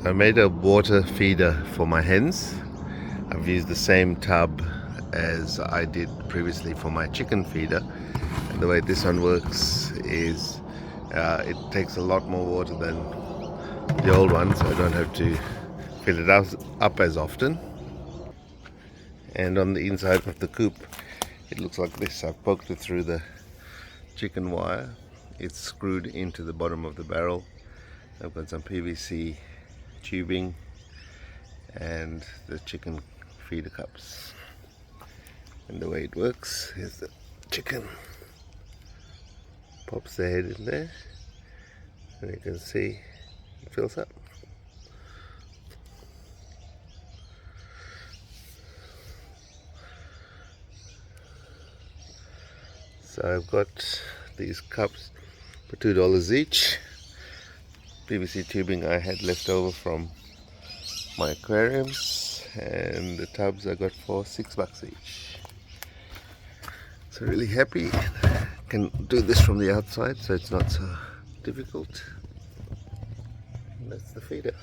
I made a water feeder for my hens. I've used the same tub as I did previously for my chicken feeder. And the way this one works is it takes a lot more water than the old one, so I don't have to fill it up as often. And on the inside of the coop, it looks like this. I've poked it through the chicken wire. It's screwed into the bottom of the barrel. I've got some PVC tubing and the chicken feeder cups. And the way it works is the chicken pops the head in there, and you can see it fills up. So I've got these cups for $2 each. PVC tubing I had left over from my aquariums, and the tubs I got for $6 each. So really happy. Can do this from the outside, so it's not so difficult. And that's the feeder.